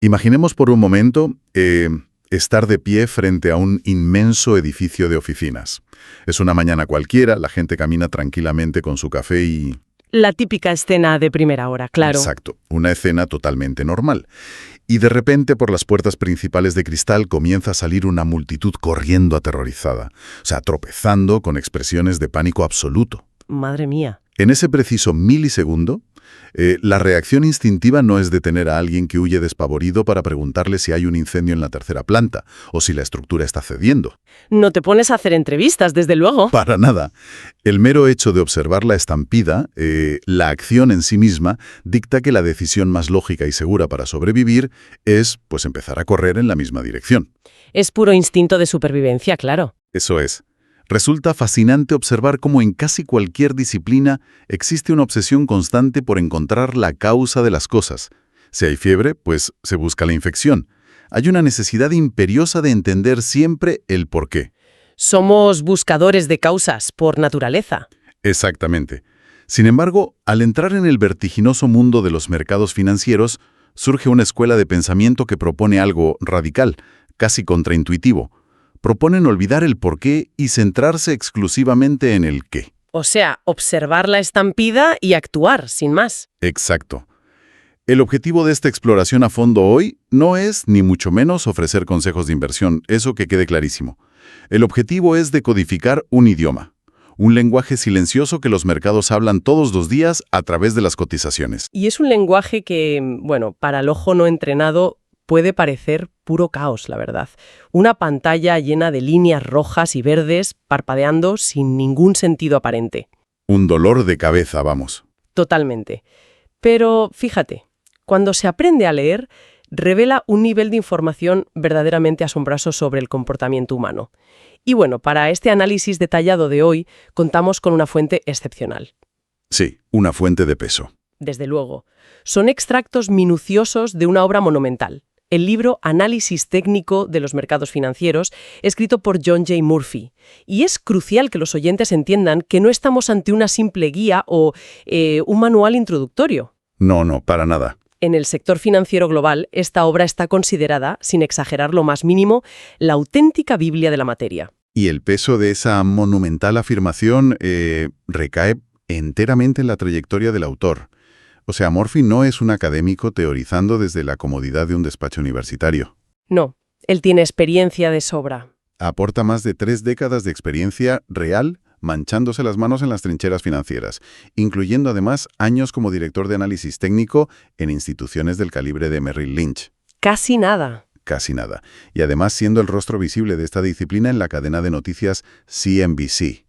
Imaginemos por un momento estar de pie frente a un inmenso edificio de oficinas. Es una mañana cualquiera, la gente camina tranquilamente con su café y... La típica escena de primera hora, claro. Exacto, una escena totalmente normal. Y de repente por las puertas principales de cristal comienza a salir una multitud corriendo aterrorizada, o sea, tropezando con expresiones de pánico absoluto. Madre mía. En ese preciso milisegundo, la reacción instintiva no es detener a alguien que huye despavorido para preguntarle si hay un incendio en la tercera planta o si la estructura está cediendo. No te pones a hacer entrevistas, desde luego. Para nada. El mero hecho de observar la estampida, la acción en sí misma, dicta que la decisión más lógica y segura para sobrevivir es, pues, empezar a correr en la misma dirección. Es puro instinto de supervivencia, claro. Eso es. Resulta fascinante observar cómo en casi cualquier disciplina existe una obsesión constante por encontrar la causa de las cosas. Si hay fiebre, pues se busca la infección. Hay una necesidad imperiosa de entender siempre el porqué. Somos buscadores de causas por naturaleza. Exactamente. Sin embargo, al entrar en el vertiginoso mundo de los mercados financieros, surge una escuela de pensamiento que propone algo radical, casi contraintuitivo. Proponen olvidar el porqué y centrarse exclusivamente en el qué. O sea, observar la estampida y actuar, sin más. Exacto. El objetivo de esta exploración a fondo hoy no es, ni mucho menos, ofrecer consejos de inversión, eso que quede clarísimo. El objetivo es decodificar un idioma, un lenguaje silencioso que los mercados hablan todos los días a través de las cotizaciones. Y es un lenguaje que, bueno, para el ojo no entrenado puede parecer puro caos, la verdad. Una pantalla llena de líneas rojas y verdes parpadeando sin ningún sentido aparente. Un dolor de cabeza, vamos. Totalmente. Pero fíjate, cuando se aprende a leer, revela un nivel de información verdaderamente asombroso sobre el comportamiento humano. Y bueno, para este análisis detallado de hoy, contamos con una fuente excepcional. Sí, una fuente de peso. Desde luego. Son extractos minuciosos de una obra monumental. El libro Análisis técnico de los mercados financieros, escrito por John J. Murphy. Y es crucial que los oyentes entiendan que no estamos ante una simple guía o un manual introductorio. No, para nada. En el sector financiero global, esta obra está considerada, sin exagerar lo más mínimo, la auténtica Biblia de la materia. Y el peso de esa monumental afirmación recae enteramente en la trayectoria del autor. O sea, Murphy no es un académico teorizando desde la comodidad de un despacho universitario. No, él tiene experiencia de sobra. Aporta más de 3 décadas de experiencia real manchándose las manos en las trincheras financieras, incluyendo además años como director de análisis técnico en instituciones del calibre de Merrill Lynch. Casi nada. Casi nada. Y además siendo el rostro visible de esta disciplina en la cadena de noticias CNBC.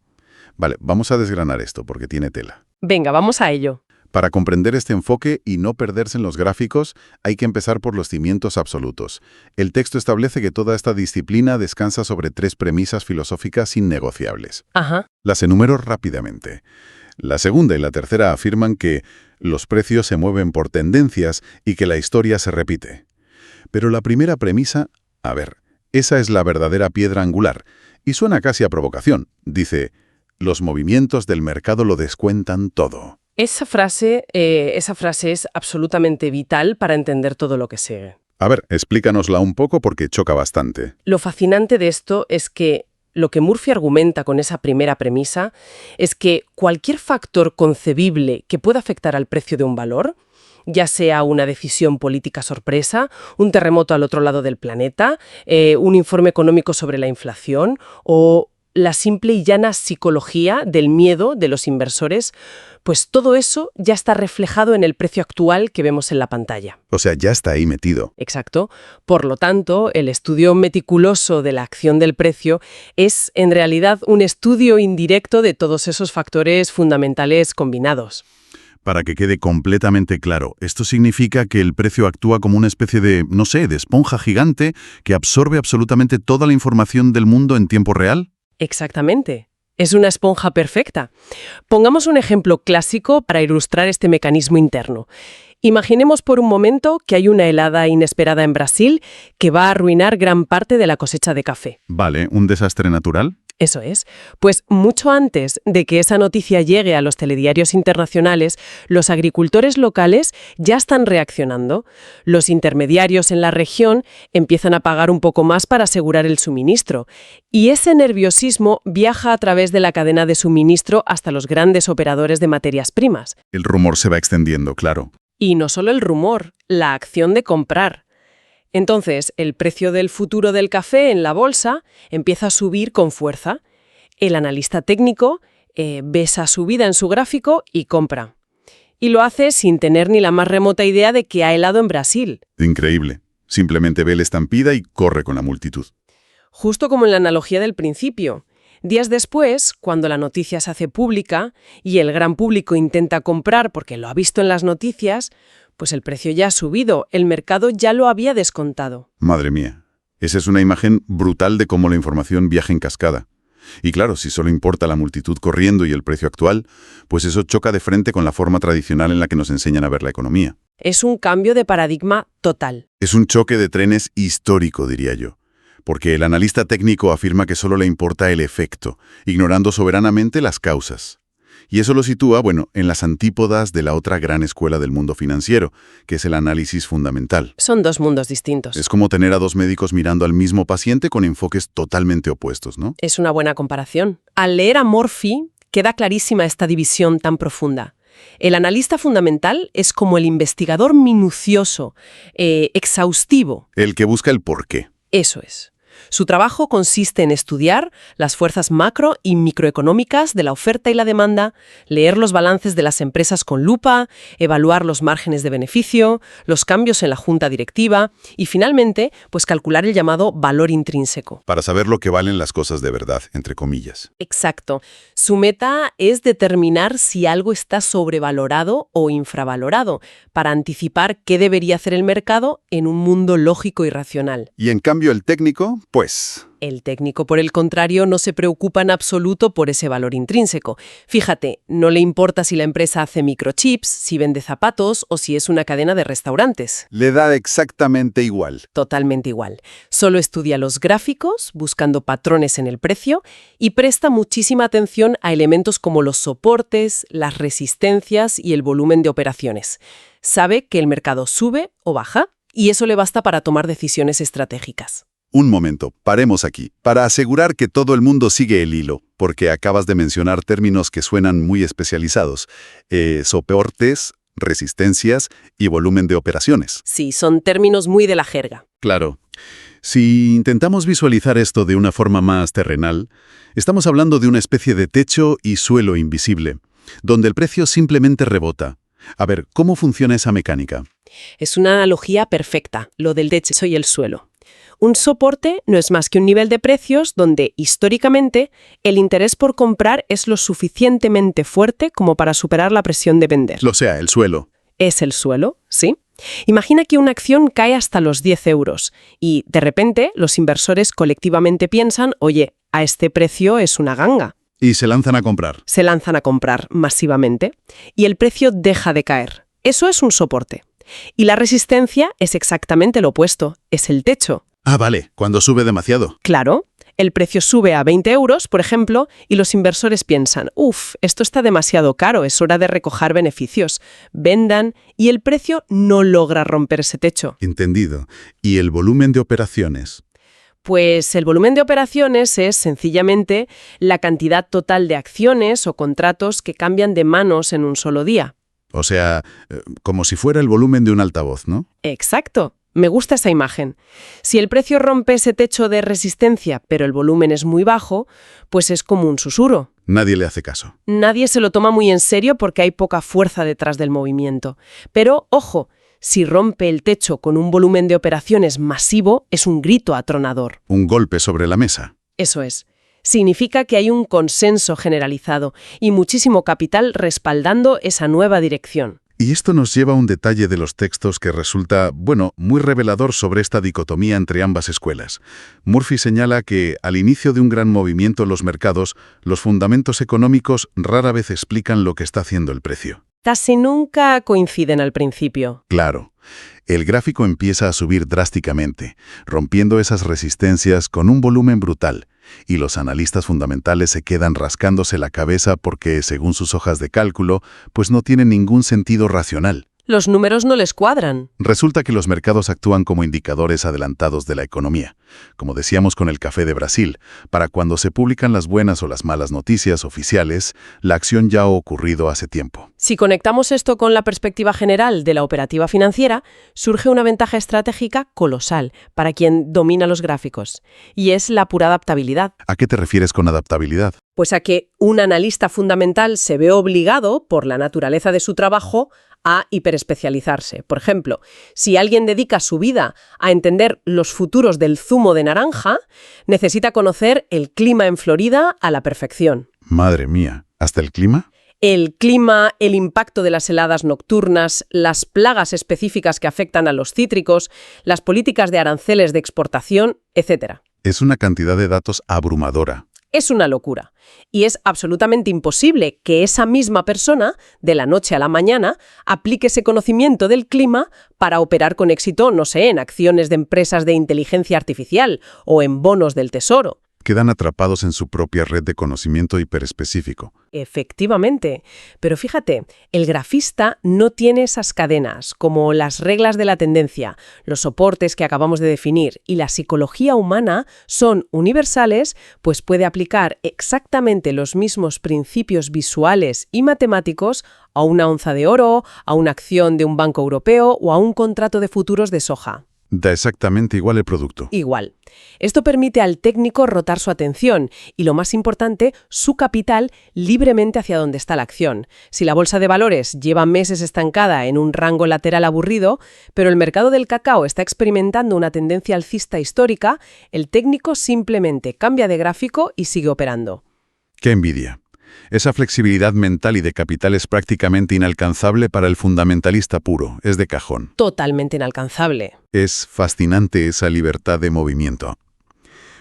Vale, vamos a desgranar esto porque tiene tela. Venga, vamos a ello. Para comprender este enfoque y no perderse en los gráficos, hay que empezar por los cimientos absolutos. El texto establece que toda esta disciplina descansa sobre 3 premisas filosóficas innegociables. Ajá. Las enumero rápidamente. La segunda y la tercera afirman que los precios se mueven por tendencias y que la historia se repite. Pero la primera premisa, esa es la verdadera piedra angular, y suena casi a provocación. Dice, los movimientos del mercado lo descuentan todo. Esa frase es absolutamente vital para entender todo lo que sigue. Explícanosla un poco porque choca bastante. Lo fascinante de esto es que lo que Murphy argumenta con esa primera premisa es que cualquier factor concebible que pueda afectar al precio de un valor, ya sea una decisión política sorpresa, un terremoto al otro lado del planeta, un informe económico sobre la inflación o la simple y llana psicología del miedo de los inversores, pues todo eso ya está reflejado en el precio actual que vemos en la pantalla. O sea, ya está ahí metido. Exacto. Por lo tanto, el estudio meticuloso de la acción del precio es, en realidad, un estudio indirecto de todos esos factores fundamentales combinados. Para que quede completamente claro, esto significa que el precio actúa como una especie de, de esponja gigante que absorbe absolutamente toda la información del mundo en tiempo real. Exactamente. Es una esponja perfecta. Pongamos un ejemplo clásico para ilustrar este mecanismo interno. Imaginemos por un momento que hay una helada inesperada en Brasil que va a arruinar gran parte de la cosecha de café. Vale, ¿un desastre natural? Eso es. Pues mucho antes de que esa noticia llegue a los telediarios internacionales, los agricultores locales ya están reaccionando. Los intermediarios en la región empiezan a pagar un poco más para asegurar el suministro. Y ese nerviosismo viaja a través de la cadena de suministro hasta los grandes operadores de materias primas. El rumor se va extendiendo, claro. Y no solo el rumor, la acción de comprar. Entonces, el precio del futuro del café en la bolsa empieza a subir con fuerza. El analista técnico ve esa subida en su gráfico y compra. Y lo hace sin tener ni la más remota idea de que ha helado en Brasil. Increíble. Simplemente ve la estampida y corre con la multitud. Justo como en la analogía del principio. Días después, cuando la noticia se hace pública y el gran público intenta comprar porque lo ha visto en las noticias, pues el precio ya ha subido, el mercado ya lo había descontado. Madre mía. Esa es una imagen brutal de cómo la información viaja en cascada. Y claro, si solo importa la multitud corriendo y el precio actual, pues eso choca de frente con la forma tradicional en la que nos enseñan a ver la economía. Es un cambio de paradigma total. Es un choque de trenes histórico, diría yo. Porque el analista técnico afirma que solo le importa el efecto, ignorando soberanamente las causas. Y eso lo sitúa, en las antípodas de la otra gran escuela del mundo financiero, que es el análisis fundamental. Son dos mundos distintos. Es como tener a dos médicos mirando al mismo paciente con enfoques totalmente opuestos, ¿no? Es una buena comparación. Al leer a Murphy, queda clarísima esta división tan profunda. El analista fundamental es como el investigador minucioso, exhaustivo. El que busca el porqué. Eso es. Su trabajo consiste en estudiar las fuerzas macro y microeconómicas de la oferta y la demanda, leer los balances de las empresas con lupa, evaluar los márgenes de beneficio, los cambios en la junta directiva y, finalmente, pues calcular el llamado valor intrínseco. Para saber lo que valen las cosas de verdad, entre comillas. Exacto. Su meta es determinar si algo está sobrevalorado o infravalorado, para anticipar qué debería hacer el mercado en un mundo lógico y racional. Y en cambio el técnico, pues... El técnico, por el contrario, no se preocupa en absoluto por ese valor intrínseco. Fíjate, no le importa si la empresa hace microchips, si vende zapatos o si es una cadena de restaurantes. Le da exactamente igual. Totalmente igual. Solo estudia los gráficos, buscando patrones en el precio, y presta muchísima atención a elementos como los soportes, las resistencias y el volumen de operaciones. Sabe que el mercado sube o baja, y eso le basta para tomar decisiones estratégicas. Un momento, paremos aquí, para asegurar que todo el mundo sigue el hilo, porque acabas de mencionar términos que suenan muy especializados. Soportes, resistencias y volumen de operaciones. Sí, son términos muy de la jerga. Claro. Si intentamos visualizar esto de una forma más terrenal, estamos hablando de una especie de techo y suelo invisible, donde el precio simplemente rebota. A ver, ¿cómo funciona esa mecánica? Es una analogía perfecta, lo del techo y el suelo. Un soporte no es más que un nivel de precios donde, históricamente, el interés por comprar es lo suficientemente fuerte como para superar la presión de vender. O sea, el suelo. Es el suelo, ¿sí? Imagina que una acción cae hasta los 10 euros y, de repente, los inversores colectivamente piensan, oye, a este precio es una ganga. Y se lanzan a comprar. Se lanzan a comprar masivamente y el precio deja de caer. Eso es un soporte. Y la resistencia es exactamente lo opuesto, es el techo. Ah, vale, cuando sube demasiado. Claro, el precio sube a 20 euros, por ejemplo, y los inversores piensan, esto está demasiado caro, es hora de recoger beneficios. Vendan y el precio no logra romper ese techo. Entendido. ¿Y el volumen de operaciones? Pues el volumen de operaciones es sencillamente la cantidad total de acciones o contratos que cambian de manos en un solo día. O sea, como si fuera el volumen de un altavoz, ¿no? Exacto. Me gusta esa imagen. Si el precio rompe ese techo de resistencia, pero el volumen es muy bajo, pues es como un susurro. Nadie le hace caso. Nadie se lo toma muy en serio porque hay poca fuerza detrás del movimiento. Pero, ojo, si rompe el techo con un volumen de operaciones masivo, es un grito atronador. Un golpe sobre la mesa. Eso es. Significa que hay un consenso generalizado y muchísimo capital respaldando esa nueva dirección. Y esto nos lleva a un detalle de los textos que resulta, muy revelador sobre esta dicotomía entre ambas escuelas. Murphy señala que, al inicio de un gran movimiento en los mercados, los fundamentos económicos rara vez explican lo que está haciendo el precio. Casi nunca coinciden al principio. Claro. El gráfico empieza a subir drásticamente, rompiendo esas resistencias con un volumen brutal, y los analistas fundamentales se quedan rascándose la cabeza porque, según sus hojas de cálculo, pues no tienen ningún sentido racional. Los números no les cuadran. Resulta que los mercados actúan como indicadores adelantados de la economía. Como decíamos con el café de Brasil, para cuando se publican las buenas o las malas noticias oficiales, la acción ya ha ocurrido hace tiempo. Si conectamos esto con la perspectiva general de la operativa financiera, surge una ventaja estratégica colosal para quien domina los gráficos, y es la pura adaptabilidad. ¿A qué te refieres con adaptabilidad? Pues a que un analista fundamental se ve obligado, por la naturaleza de su trabajo, a hiperespecializarse. Por ejemplo, si alguien dedica su vida a entender los futuros del zumo de naranja, necesita conocer el clima en Florida a la perfección. Madre mía, ¿hasta el clima? El clima, el impacto de las heladas nocturnas, las plagas específicas que afectan a los cítricos, las políticas de aranceles de exportación, etc. Es una cantidad de datos abrumadora. Es una locura. Y es absolutamente imposible que esa misma persona, de la noche a la mañana, aplique ese conocimiento del clima para operar con éxito, no sé, en acciones de empresas de inteligencia artificial o en bonos del tesoro. Quedan atrapados en su propia red de conocimiento hiperespecífico. Efectivamente. Pero fíjate, el grafista no tiene esas cadenas, como las reglas de la tendencia, los soportes que acabamos de definir, y la psicología humana son universales, pues puede aplicar exactamente los mismos principios visuales y matemáticos a una onza de oro, a una acción de un banco europeo o a un contrato de futuros de soja. Da exactamente igual el producto. Igual. Esto permite al técnico rotar su atención y, lo más importante, su capital libremente hacia donde está la acción. Si la bolsa de valores lleva meses estancada en un rango lateral aburrido, pero el mercado del cacao está experimentando una tendencia alcista histórica, el técnico simplemente cambia de gráfico y sigue operando. ¡Qué envidia! Esa flexibilidad mental y de capital es prácticamente inalcanzable para el fundamentalista puro, es de cajón. Totalmente inalcanzable. Es fascinante esa libertad de movimiento.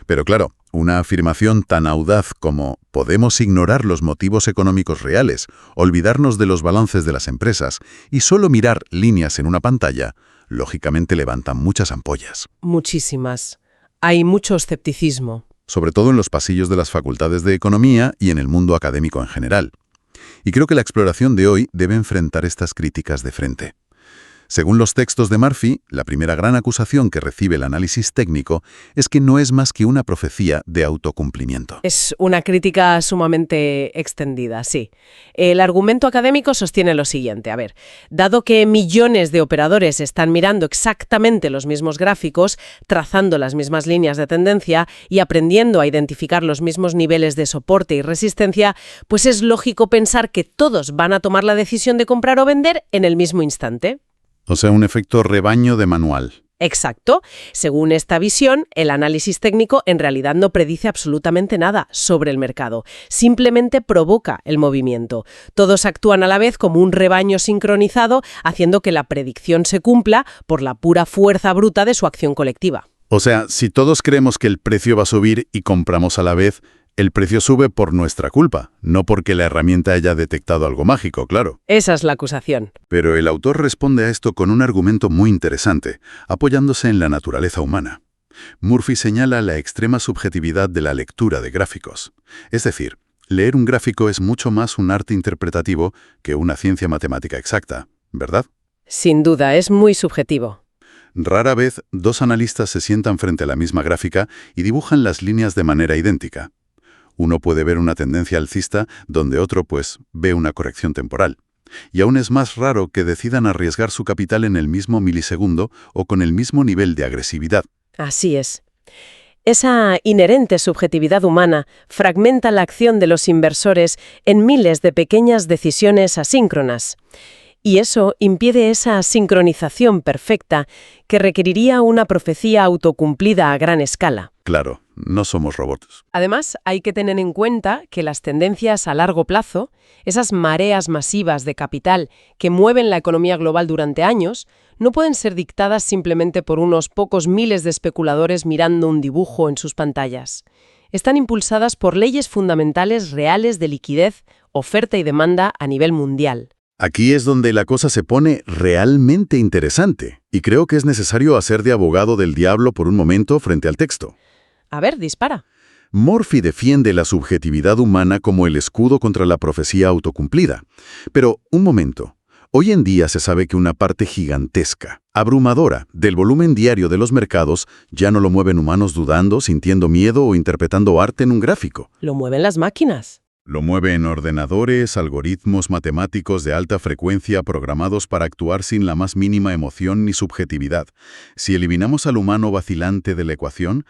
Pero claro, una afirmación tan audaz como podemos ignorar los motivos económicos reales, olvidarnos de los balances de las empresas y solo mirar líneas en una pantalla, lógicamente levantan muchas ampollas. Muchísimas. Hay mucho escepticismo. Sobre todo en los pasillos de las facultades de economía y en el mundo académico en general. Y creo que la exploración de hoy debe enfrentar estas críticas de frente. Según los textos de Murphy, la primera gran acusación que recibe el análisis técnico es que no es más que una profecía de autocumplimiento. Es una crítica sumamente extendida, sí. El argumento académico sostiene lo siguiente. A ver, dado que millones de operadores están mirando exactamente los mismos gráficos, trazando las mismas líneas de tendencia y aprendiendo a identificar los mismos niveles de soporte y resistencia, pues es lógico pensar que todos van a tomar la decisión de comprar o vender en el mismo instante. O sea, un efecto rebaño de manual. Exacto. Según esta visión, el análisis técnico en realidad no predice absolutamente nada sobre el mercado. Simplemente provoca el movimiento. Todos actúan a la vez como un rebaño sincronizado, haciendo que la predicción se cumpla por la pura fuerza bruta de su acción colectiva. O sea, si todos creemos que el precio va a subir y compramos a la vez, el precio sube por nuestra culpa, no porque la herramienta haya detectado algo mágico, claro. Esa es la acusación. Pero el autor responde a esto con un argumento muy interesante, apoyándose en la naturaleza humana. Murphy señala la extrema subjetividad de la lectura de gráficos. Es decir, leer un gráfico es mucho más un arte interpretativo que una ciencia matemática exacta, ¿verdad? Sin duda, es muy subjetivo. Rara vez dos analistas se sientan frente a la misma gráfica y dibujan las líneas de manera idéntica. Uno puede ver una tendencia alcista donde otro, pues, ve una corrección temporal. Y aún es más raro que decidan arriesgar su capital en el mismo milisegundo o con el mismo nivel de agresividad. Así es. Esa inherente subjetividad humana fragmenta la acción de los inversores en miles de pequeñas decisiones asíncronas. Y eso impide esa sincronización perfecta que requeriría una profecía autocumplida a gran escala. Claro, no somos robots. Además, hay que tener en cuenta que las tendencias a largo plazo, esas mareas masivas de capital que mueven la economía global durante años, no pueden ser dictadas simplemente por unos pocos miles de especuladores mirando un dibujo en sus pantallas. Están impulsadas por leyes fundamentales reales de liquidez, oferta y demanda a nivel mundial. Aquí es donde la cosa se pone realmente interesante, y creo que es necesario hacer de abogado del diablo por un momento frente al texto. A ver, dispara. Murphy defiende la subjetividad humana como el escudo contra la profecía autocumplida. Pero, un momento. Hoy en día se sabe que una parte gigantesca, abrumadora, del volumen diario de los mercados ya no lo mueven humanos dudando, sintiendo miedo o interpretando arte en un gráfico. Lo mueven las máquinas. Lo mueven ordenadores, algoritmos matemáticos de alta frecuencia programados para actuar sin la más mínima emoción ni subjetividad. Si eliminamos al humano vacilante de la ecuación,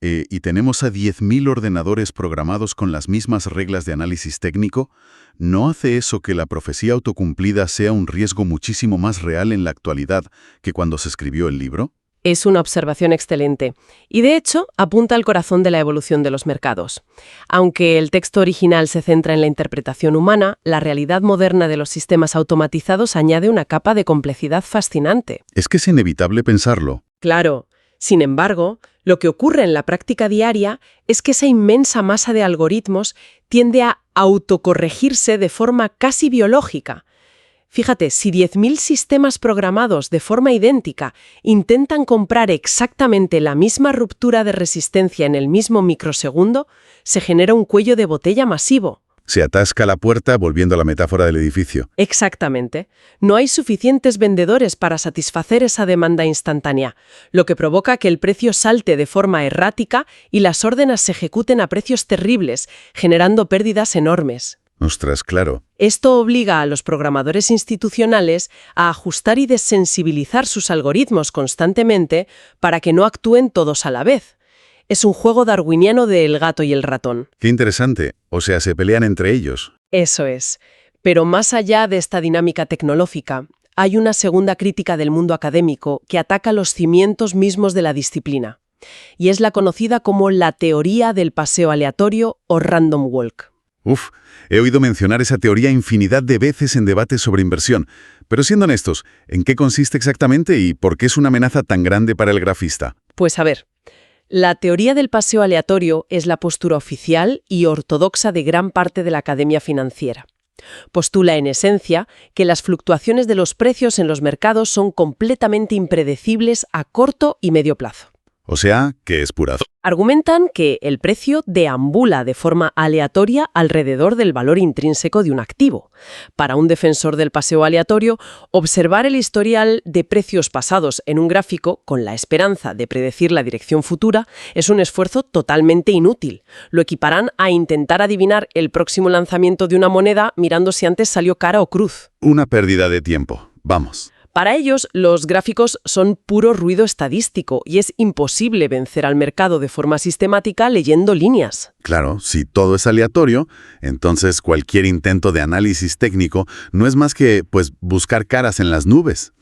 y tenemos a 10.000 ordenadores programados con las mismas reglas de análisis técnico, ¿no hace eso que la profecía autocumplida sea un riesgo muchísimo más real en la actualidad que cuando se escribió el libro? Es una observación excelente y, de hecho, apunta al corazón de la evolución de los mercados. Aunque el texto original se centra en la interpretación humana, la realidad moderna de los sistemas automatizados añade una capa de complejidad fascinante. Es que es inevitable pensarlo. Claro. Sin embargo, lo que ocurre en la práctica diaria es que esa inmensa masa de algoritmos tiende a autocorregirse de forma casi biológica. Fíjate, si 10.000 sistemas programados de forma idéntica intentan comprar exactamente la misma ruptura de resistencia en el mismo microsegundo, se genera un cuello de botella masivo. Se atasca la puerta, volviendo a la metáfora del edificio. Exactamente. No hay suficientes vendedores para satisfacer esa demanda instantánea, lo que provoca que el precio salte de forma errática y las órdenes se ejecuten a precios terribles, generando pérdidas enormes. Ostras, claro. Esto obliga a los programadores institucionales a ajustar y desensibilizar sus algoritmos constantemente para que no actúen todos a la vez. Es un juego darwiniano del gato y el ratón. Qué interesante. O sea, se pelean entre ellos. Eso es. Pero más allá de esta dinámica tecnológica, hay una segunda crítica del mundo académico que ataca los cimientos mismos de la disciplina. Y es la conocida como la teoría del paseo aleatorio o random walk. Uf, he oído mencionar esa teoría infinidad de veces en debates sobre inversión. Pero siendo honestos, ¿en qué consiste exactamente y por qué es una amenaza tan grande para el grafista? Pues a ver, la teoría del paseo aleatorio es la postura oficial y ortodoxa de gran parte de la academia financiera. Postula en esencia que las fluctuaciones de los precios en los mercados son completamente impredecibles a corto y medio plazo. O sea, que es pura. Argumentan que el precio deambula de forma aleatoria alrededor del valor intrínseco de un activo. Para un defensor del paseo aleatorio, observar el historial de precios pasados en un gráfico con la esperanza de predecir la dirección futura es un esfuerzo totalmente inútil. Lo equiparán a intentar adivinar el próximo lanzamiento de una moneda mirando si antes salió cara o cruz. Una pérdida de tiempo. Vamos. Para ellos, los gráficos son puro ruido estadístico y es imposible vencer al mercado de forma sistemática leyendo líneas. Claro, si todo es aleatorio, entonces cualquier intento de análisis técnico no es más que, buscar caras en las nubes.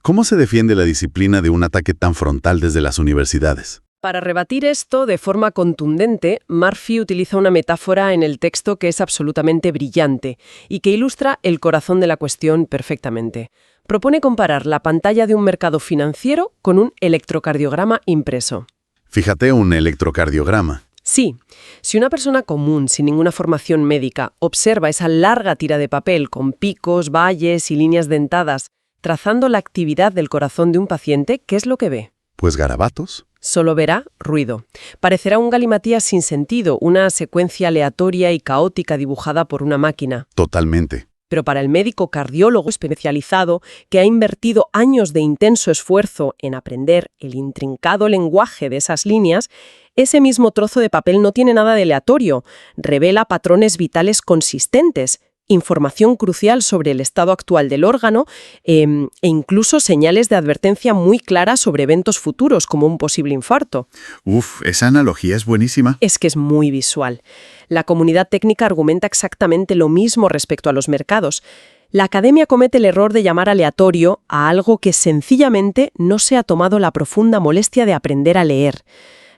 ¿Cómo se defiende la disciplina de un ataque tan frontal desde las universidades? Para rebatir esto de forma contundente, Murphy utiliza una metáfora en el texto que es absolutamente brillante y que ilustra el corazón de la cuestión perfectamente. Propone comparar la pantalla de un mercado financiero con un electrocardiograma impreso. Fíjate, un electrocardiograma. Sí, si una persona común, sin ninguna formación médica, observa esa larga tira de papel con picos, valles y líneas dentadas, trazando la actividad del corazón de un paciente, ¿qué es lo que ve? Pues garabatos. Solo verá ruido. Parecerá un galimatías sin sentido, una secuencia aleatoria y caótica dibujada por una máquina. Totalmente. Pero para el médico cardiólogo especializado, que ha invertido años de intenso esfuerzo en aprender el intrincado lenguaje de esas líneas, ese mismo trozo de papel no tiene nada de aleatorio, revela patrones vitales consistentes, información crucial sobre el estado actual del órgano e incluso señales de advertencia muy claras sobre eventos futuros, como un posible infarto. Uf, esa analogía es buenísima. Es que es muy visual. La comunidad técnica argumenta exactamente lo mismo respecto a los mercados. La academia comete el error de llamar aleatorio a algo que sencillamente no se ha tomado la profunda molestia de aprender a leer.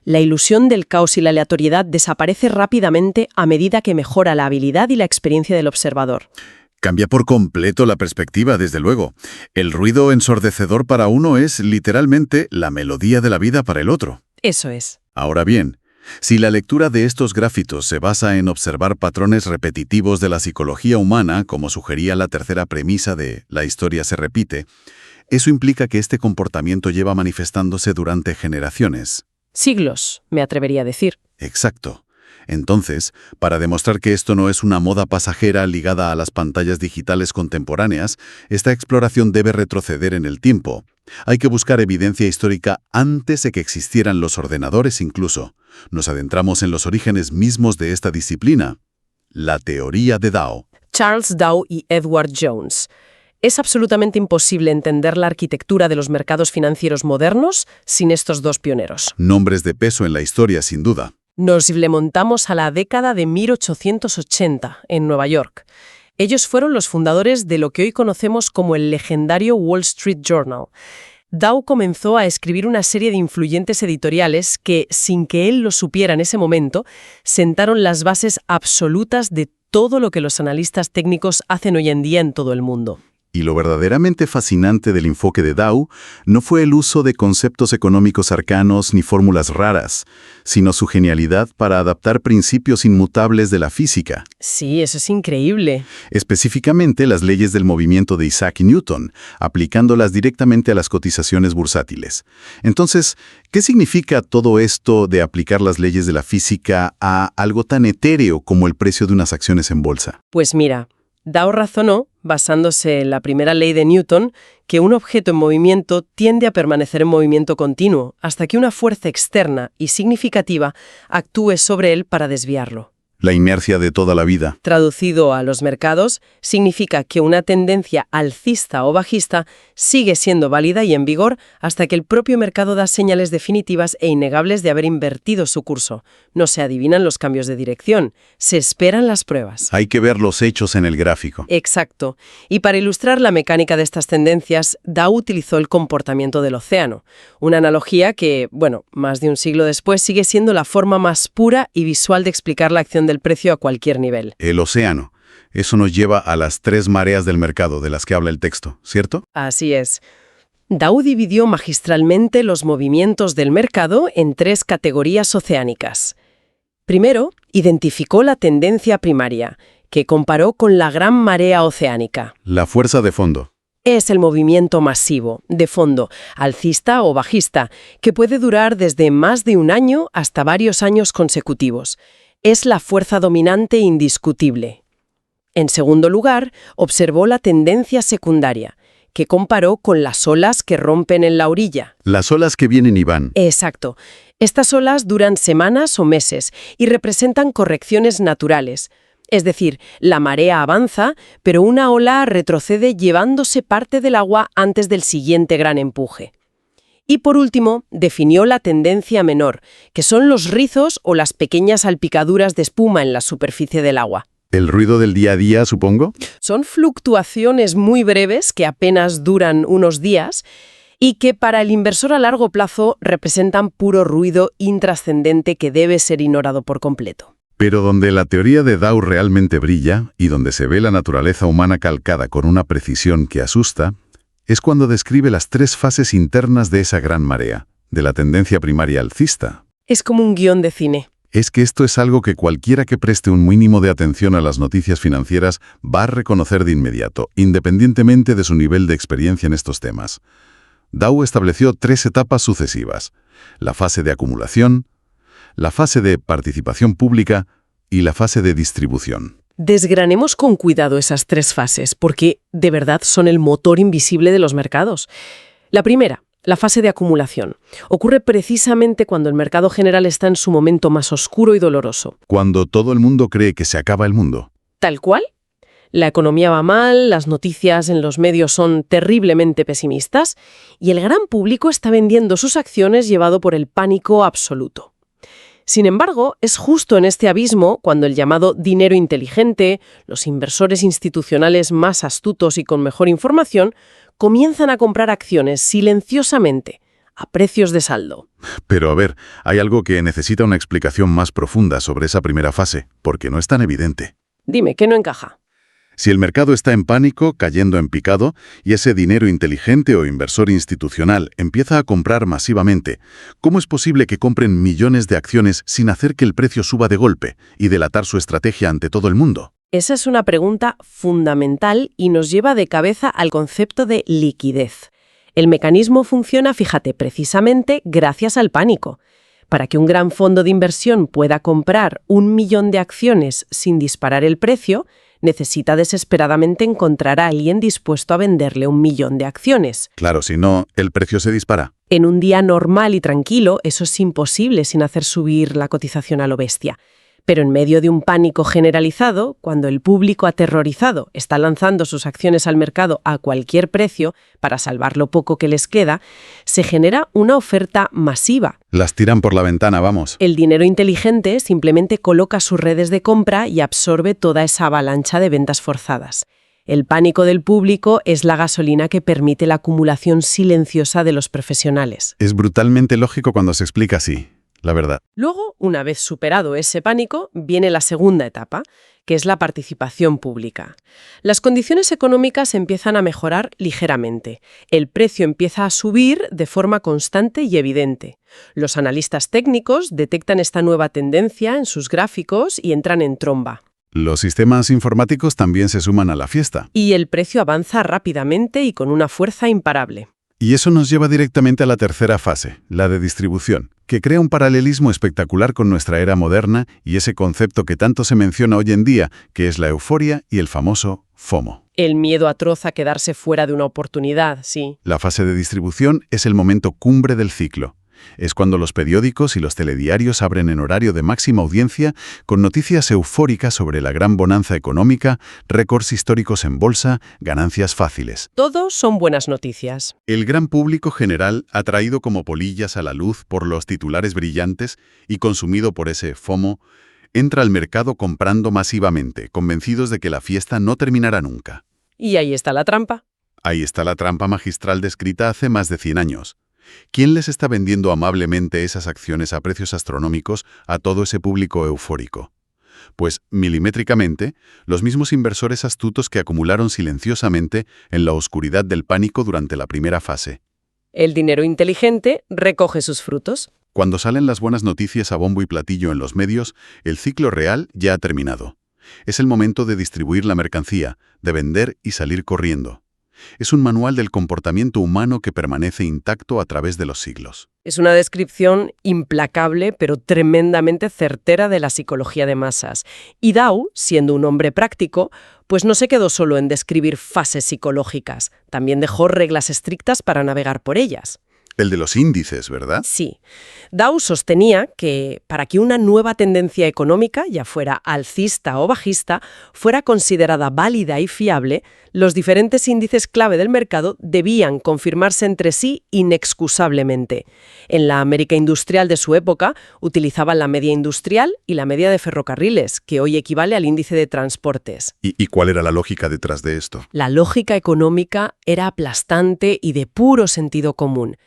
La ilusión del caos y la aleatoriedad desaparece rápidamente a medida que mejora la habilidad y la experiencia del observador. Cambia por completo la perspectiva, desde luego. El ruido ensordecedor para uno es literalmente la melodía de la vida para el otro. Eso es. Ahora bien, Si la lectura de estos gráficos se basa en observar patrones repetitivos de la psicología humana, como sugería la tercera premisa de la historia se repite, eso implica que este comportamiento lleva manifestándose durante generaciones. Siglos, me atrevería a decir. Exacto. Entonces, para demostrar que esto no es una moda pasajera ligada a las pantallas digitales contemporáneas, esta exploración debe retroceder en el tiempo. Hay que buscar evidencia histórica antes de que existieran los ordenadores incluso. Nos adentramos en los orígenes mismos de esta disciplina, la teoría de Dow. Charles Dow y Edward Jones. Es absolutamente imposible entender la arquitectura de los mercados financieros modernos sin estos dos pioneros. Nombres de peso en la historia, sin duda. Nos remontamos a la década de 1880, en Nueva York. Ellos fueron los fundadores de lo que hoy conocemos como el legendario Wall Street Journal. Dow comenzó a escribir una serie de influyentes editoriales que, sin que él lo supiera en ese momento, sentaron las bases absolutas de todo lo que los analistas técnicos hacen hoy en día en todo el mundo. Y lo verdaderamente fascinante del enfoque de Dow no fue el uso de conceptos económicos arcanos ni fórmulas raras, sino su genialidad para adaptar principios inmutables de la física. Sí, eso es increíble. Específicamente las leyes del movimiento de Isaac Newton, aplicándolas directamente a las cotizaciones bursátiles. Entonces, ¿qué significa todo esto de aplicar las leyes de la física a algo tan etéreo como el precio de unas acciones en bolsa? Pues mira, Dow razonó, basándose en la primera ley de Newton, que un objeto en movimiento tiende a permanecer en movimiento continuo hasta que una fuerza externa y significativa actúe sobre él para desviarlo. La inercia de toda la vida. Traducido a los mercados, significa que una tendencia alcista o bajista sigue siendo válida y en vigor hasta que el propio mercado da señales definitivas e innegables de haber invertido su curso. No se adivinan los cambios de dirección, se esperan las pruebas. Hay que ver los hechos en el gráfico. Exacto. Y para ilustrar la mecánica de estas tendencias, Dow utilizó el comportamiento del océano, una analogía que, más de un siglo después sigue siendo la forma más pura y visual de explicar la acción del precio a cualquier nivel. El océano. Eso nos lleva a las 3 mareas del mercado de las que habla el texto, ¿cierto? Así es. Dow dividió magistralmente los movimientos del mercado en 3 categorías oceánicas. Primero, identificó la tendencia primaria, que comparó con la gran marea oceánica. La fuerza de fondo. Es el movimiento masivo, de fondo, alcista o bajista, que puede durar desde más de un año hasta varios años consecutivos. Es la fuerza dominante indiscutible. En segundo lugar, observó la tendencia secundaria, que comparó con las olas que rompen en la orilla. Las olas que vienen y van. Exacto. Estas olas duran semanas o meses y representan correcciones naturales. Es decir, la marea avanza, pero una ola retrocede llevándose parte del agua antes del siguiente gran empuje. Y por último, definió la tendencia menor, que son los rizos o las pequeñas salpicaduras de espuma en la superficie del agua. ¿El ruido del día a día, supongo? Son fluctuaciones muy breves que apenas duran unos días y que para el inversor a largo plazo representan puro ruido intrascendente que debe ser ignorado por completo. Pero donde la teoría de Dow realmente brilla y donde se ve la naturaleza humana calcada con una precisión que asusta, es cuando describe las 3 fases internas de esa gran marea, de la tendencia primaria alcista. Es como un guión de cine. Es que esto es algo que cualquiera que preste un mínimo de atención a las noticias financieras va a reconocer de inmediato, independientemente de su nivel de experiencia en estos temas. Dow estableció 3 etapas sucesivas: la fase de acumulación, la fase de participación pública y la fase de distribución. Desgranemos con cuidado esas 3 fases, porque de verdad son el motor invisible de los mercados. La primera, la fase de acumulación, ocurre precisamente cuando el mercado general está en su momento más oscuro y doloroso. Cuando todo el mundo cree que se acaba el mundo. ¿Tal cual? La economía va mal, las noticias en los medios son terriblemente pesimistas y el gran público está vendiendo sus acciones llevado por el pánico absoluto. Sin embargo, es justo en este abismo cuando el llamado dinero inteligente, los inversores institucionales más astutos y con mejor información, comienzan a comprar acciones silenciosamente, a precios de saldo. Pero a ver, hay algo que necesita una explicación más profunda sobre esa primera fase, porque no es tan evidente. Dime, ¿qué no encaja? Si el mercado está en pánico, cayendo en picado, y ese dinero inteligente o inversor institucional empieza a comprar masivamente, ¿cómo es posible que compren millones de acciones sin hacer que el precio suba de golpe y delatar su estrategia ante todo el mundo? Esa es una pregunta fundamental y nos lleva de cabeza al concepto de liquidez. El mecanismo funciona, fíjate, precisamente gracias al pánico. Para que un gran fondo de inversión pueda comprar 1 millón de acciones sin disparar el precio, necesita desesperadamente encontrar a alguien dispuesto a venderle 1 millón de acciones. Claro, si no, el precio se dispara. En un día normal y tranquilo, eso es imposible sin hacer subir la cotización a lo bestia. Pero en medio de un pánico generalizado, cuando el público aterrorizado está lanzando sus acciones al mercado a cualquier precio para salvar lo poco que les queda, se genera una oferta masiva. Las tiran por la ventana, vamos. El dinero inteligente simplemente coloca sus redes de compra y absorbe toda esa avalancha de ventas forzadas. El pánico del público es la gasolina que permite la acumulación silenciosa de los profesionales. Es brutalmente lógico cuando se explica así, la verdad. Luego, una vez superado ese pánico, viene la segunda etapa, que es la participación pública. Las condiciones económicas empiezan a mejorar ligeramente. El precio empieza a subir de forma constante y evidente. Los analistas técnicos detectan esta nueva tendencia en sus gráficos y entran en tromba. Los sistemas informáticos también se suman a la fiesta. Y el precio avanza rápidamente y con una fuerza imparable. Y eso nos lleva directamente a la tercera fase, la de distribución, que crea un paralelismo espectacular con nuestra era moderna y ese concepto que tanto se menciona hoy en día, que es la euforia y el famoso FOMO. El miedo atroz a quedarse fuera de una oportunidad, sí. La fase de distribución es el momento cumbre del ciclo. Es cuando los periódicos y los telediarios abren en horario de máxima audiencia con noticias eufóricas sobre la gran bonanza económica, récords históricos en bolsa, ganancias fáciles. Todos son buenas noticias. El gran público general, atraído como polillas a la luz por los titulares brillantes y consumido por ese FOMO, entra al mercado comprando masivamente, convencidos de que la fiesta no terminará nunca. Y ahí está la trampa. Ahí está la trampa magistral descrita hace más de 100 años. ¿Quién les está vendiendo amablemente esas acciones a precios astronómicos a todo ese público eufórico? Pues, milimétricamente, los mismos inversores astutos que acumularon silenciosamente en la oscuridad del pánico durante la primera fase. El dinero inteligente recoge sus frutos. Cuando salen las buenas noticias a bombo y platillo en los medios, el ciclo real ya ha terminado. Es el momento de distribuir la mercancía, de vender y salir corriendo. Es un manual del comportamiento humano que permanece intacto a través de los siglos. Es una descripción implacable pero tremendamente certera de la psicología de masas. Y Dow, siendo un hombre práctico, pues no se quedó solo en describir fases psicológicas, también dejó reglas estrictas para navegar por ellas. El de los índices, ¿verdad? Sí. Dow sostenía que para que una nueva tendencia económica, ya fuera alcista o bajista, fuera considerada válida y fiable, los diferentes índices clave del mercado debían confirmarse entre sí inexcusablemente. En la América industrial de su época, utilizaban la media industrial y la media de ferrocarriles, que hoy equivale al índice de transportes. ¿Y cuál era la lógica detrás de esto? La lógica económica era aplastante y de puro sentido común.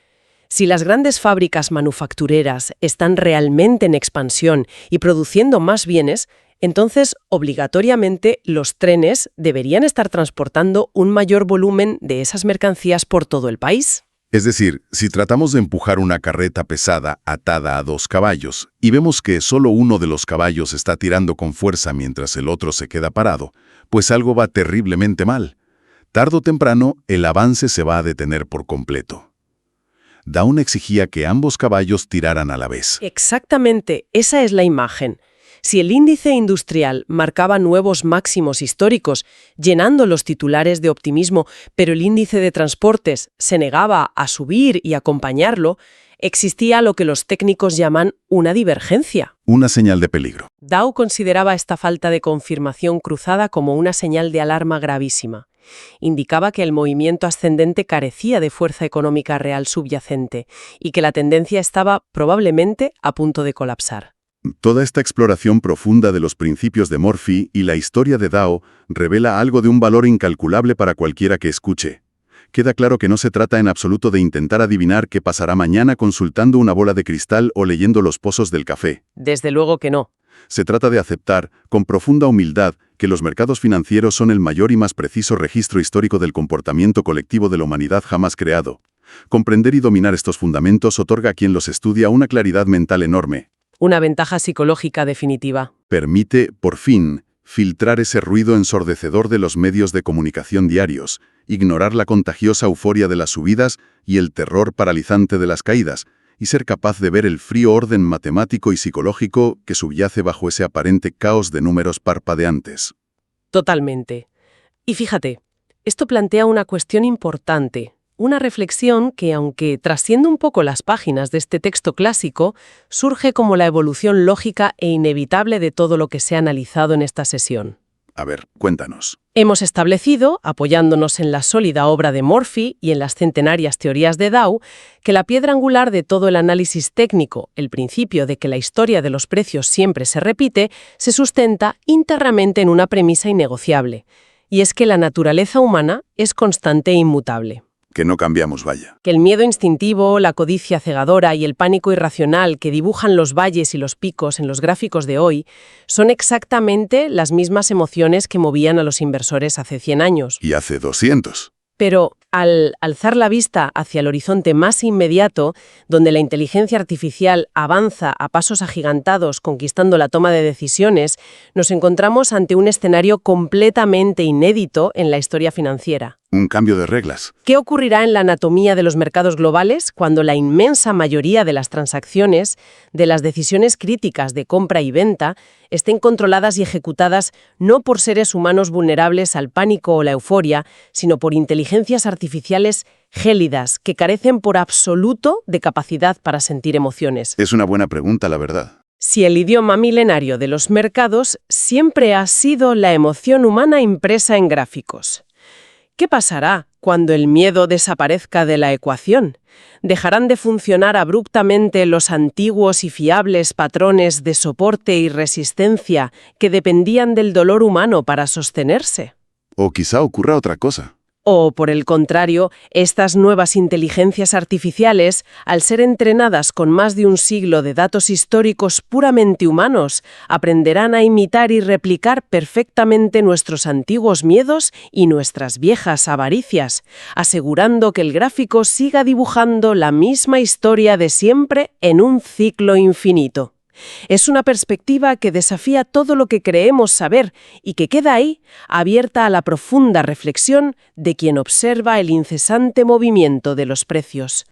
Si las grandes fábricas manufactureras están realmente en expansión y produciendo más bienes, entonces obligatoriamente los trenes deberían estar transportando un mayor volumen de esas mercancías por todo el país. Es decir, si tratamos de empujar una carreta pesada atada a 2 caballos y vemos que solo uno de los caballos está tirando con fuerza mientras el otro se queda parado, pues algo va terriblemente mal. Tarde o temprano, el avance se va a detener por completo. Dow exigía que ambos caballos tiraran a la vez. Exactamente, esa es la imagen. Si el índice industrial marcaba nuevos máximos históricos, llenando los titulares de optimismo, pero el índice de transportes se negaba a subir y acompañarlo, existía lo que los técnicos llaman una divergencia. Una señal de peligro. Dow consideraba esta falta de confirmación cruzada como una señal de alarma gravísima. Indicaba que el movimiento ascendente carecía de fuerza económica real subyacente y que la tendencia estaba probablemente a punto de colapsar. Toda esta exploración profunda de los principios de Murphy y la historia de Dow revela algo de un valor incalculable para cualquiera que escuche. Queda claro que no se trata en absoluto de intentar adivinar qué pasará mañana consultando una bola de cristal o leyendo los pozos del café. Desde luego que no. Se trata de aceptar, con profunda humildad, que los mercados financieros son el mayor y más preciso registro histórico del comportamiento colectivo de la humanidad jamás creado. Comprender y dominar estos fundamentos otorga a quien los estudia una claridad mental enorme. Una ventaja psicológica definitiva. Permite, por fin, filtrar ese ruido ensordecedor de los medios de comunicación diarios, ignorar la contagiosa euforia de las subidas y el terror paralizante de las caídas, y ser capaz de ver el frío orden matemático y psicológico que subyace bajo ese aparente caos de números parpadeantes. Totalmente. Y fíjate, esto plantea una cuestión importante, una reflexión que, aunque trasciende un poco las páginas de este texto clásico, surge como la evolución lógica e inevitable de todo lo que se ha analizado en esta sesión. A ver, cuéntanos. Hemos establecido, apoyándonos en la sólida obra de Murphy y en las centenarias teorías de Dow, que la piedra angular de todo el análisis técnico, el principio de que la historia de los precios siempre se repite, se sustenta íntegramente en una premisa innegociable, y es que la naturaleza humana es constante e inmutable. Que no cambiamos, vaya. Que el miedo instintivo, la codicia cegadora y el pánico irracional que dibujan los valles y los picos en los gráficos de hoy son exactamente las mismas emociones que movían a los inversores hace 100 años. Y hace 200. Pero al alzar la vista hacia el horizonte más inmediato, donde la inteligencia artificial avanza a pasos agigantados conquistando la toma de decisiones, nos encontramos ante un escenario completamente inédito en la historia financiera. Un cambio de reglas. ¿Qué ocurrirá en la anatomía de los mercados globales cuando la inmensa mayoría de las transacciones, de las decisiones críticas de compra y venta, estén controladas y ejecutadas no por seres humanos vulnerables al pánico o la euforia, sino por inteligencias artificiales gélidas que carecen por absoluto de capacidad para sentir emociones? Es una buena pregunta, la verdad. Si el idioma milenario de los mercados siempre ha sido la emoción humana impresa en gráficos. ¿Qué pasará cuando el miedo desaparezca de la ecuación? ¿Dejarán de funcionar abruptamente los antiguos y fiables patrones de soporte y resistencia que dependían del dolor humano para sostenerse? O quizá ocurra otra cosa. O, por el contrario, estas nuevas inteligencias artificiales, al ser entrenadas con más de un siglo de datos históricos puramente humanos, aprenderán a imitar y replicar perfectamente nuestros antiguos miedos y nuestras viejas avaricias, asegurando que el gráfico siga dibujando la misma historia de siempre en un ciclo infinito. Es una perspectiva que desafía todo lo que creemos saber y que queda ahí, abierta a la profunda reflexión de quien observa el incesante movimiento de los precios.